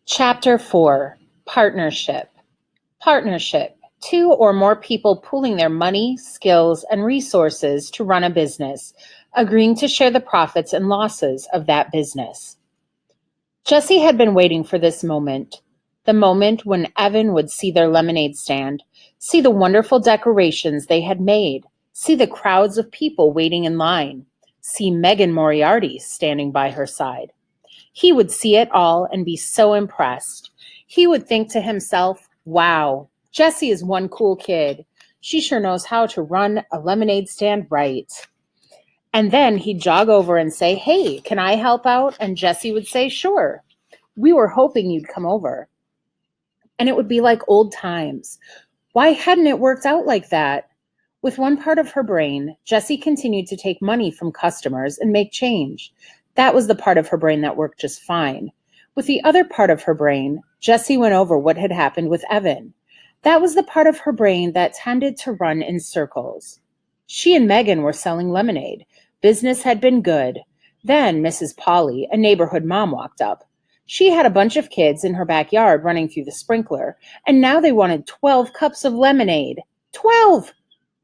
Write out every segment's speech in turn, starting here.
Chapter 4. Partnership. Partnership. Two or more people pooling their money, skills, and resources to run a business, agreeing to share the profits and losses of that business. Jessie had been waiting for this moment. The moment when Evan would see their lemonade stand, see the wonderful decorations they had made, see the crowds of people waiting in line, see Megan Moriarty standing by her side. He would see it all and be so impressed. He would think to himself, wow, Jessie is one cool kid. She sure knows how to run a lemonade stand right. And then he'd jog over and say, hey, can I help out? And Jessie would say, sure. We were hoping you'd come over. And it would be like old times. Why hadn't it worked out like that? With one part of her brain, Jessie continued to take money from customers and make change. That was the part of her brain that worked just fine. With the other part of her brain, Jessie went over what had happened with Evan. That was the part of her brain that tended to run in circles. She and Megan were selling lemonade. Business had been good. Then Mrs. Polly, a neighborhood mom, walked up. She had a bunch of kids in her backyard running through the sprinkler, and now they wanted 12 cups of lemonade. 12!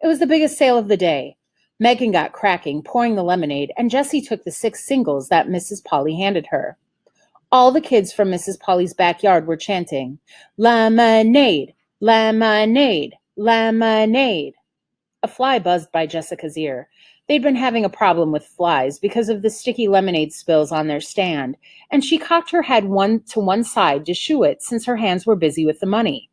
It was the biggest sale of the day. Megan got cracking, pouring the lemonade, and Jessie took the 6 singles that Mrs. Polly handed her. All the kids from Mrs. Polly's backyard were chanting, lemonade, lemonade, lemonade. A fly buzzed by Jessica's ear. They'd been having a problem with flies because of the sticky lemonade spills on their stand, and she cocked her head to one side to shoo it since her hands were busy with the money.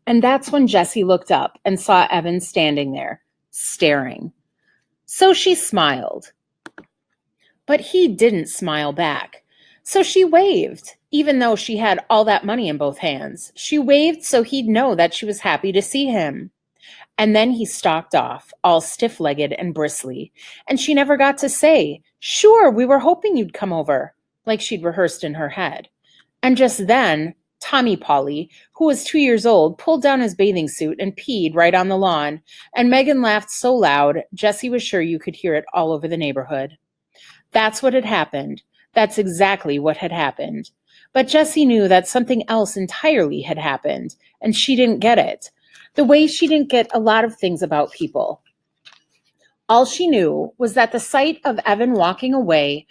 And that's when Jessie looked up and saw Evan standing there, staring. So she smiled. But he didn't smile back. So she waved, even though she had all that money in both hands. She waved so he'd know that she was happy to see him. And then he stalked off, all stiff-legged and bristly, and she never got to say, sure, we were hoping you'd come over, like she'd rehearsed in her head. And just then, Tommy Polly, who was 2 years old, pulled down his bathing suit and peed right on the lawn, and Megan laughed so loud, Jessie was sure you could hear it all over the neighborhood. That's what had happened. That's exactly what had happened. But Jessie knew that something else entirely had happened, and she didn't get it. The way she didn't get a lot of things about people. All she knew was that the sight of Evan walking away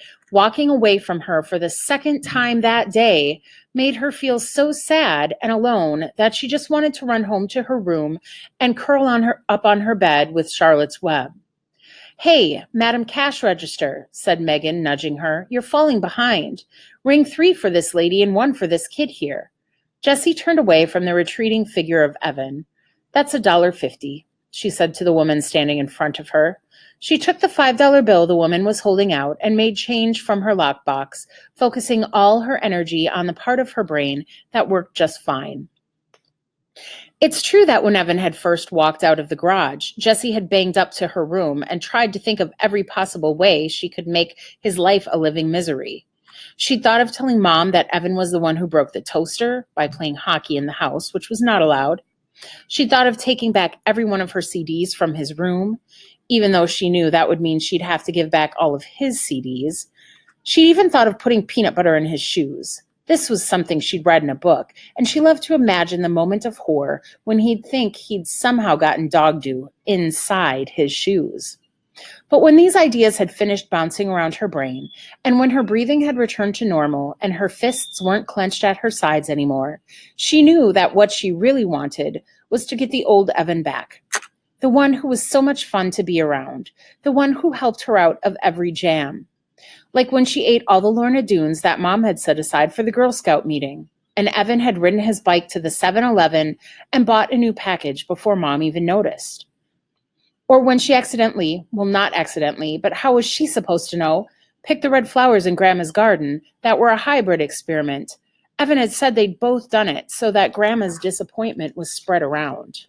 from her for the second time that day, made her feel so sad and alone that she just wanted to run home to her room and curl up on her bed with Charlotte's Web. Hey, Madam Cash Register, said Megan, nudging her. You're falling behind. Ring 3 for this lady and 1 for this kid here. Jessie turned away from the retreating figure of Evan. That's $1.50, she said to the woman standing in front of her. She took the $5 bill the woman was holding out and made change from her lockbox, focusing all her energy on the part of her brain that worked just fine. It's true that when Evan had first walked out of the garage, Jessie had banged up to her room and tried to think of every possible way she could make his life a living misery. She'd thought of telling Mom that Evan was the one who broke the toaster by playing hockey in the house, which was not allowed. She'd thought of taking back every one of her CDs from his room, even though she knew that would mean she'd have to give back all of his CDs. She'd even thought of putting peanut butter in his shoes. This was something she'd read in a book, and she loved to imagine the moment of horror when he'd think he'd somehow gotten dog dew inside his shoes. But when these ideas had finished bouncing around her brain, and when her breathing had returned to normal and her fists weren't clenched at her sides anymore, she knew that what she really wanted was to get the old Evan back. The one who was so much fun to be around. The one who helped her out of every jam. Like when she ate all the Lorna Doones that Mom had set aside for the Girl Scout meeting, and Evan had ridden his bike to the 7-Eleven and bought a new package before Mom even noticed. Or when she not accidentally, but how was she supposed to know, picked the red flowers in Grandma's garden that were a hybrid experiment. Evan had said they'd both done it so that Grandma's disappointment was spread around.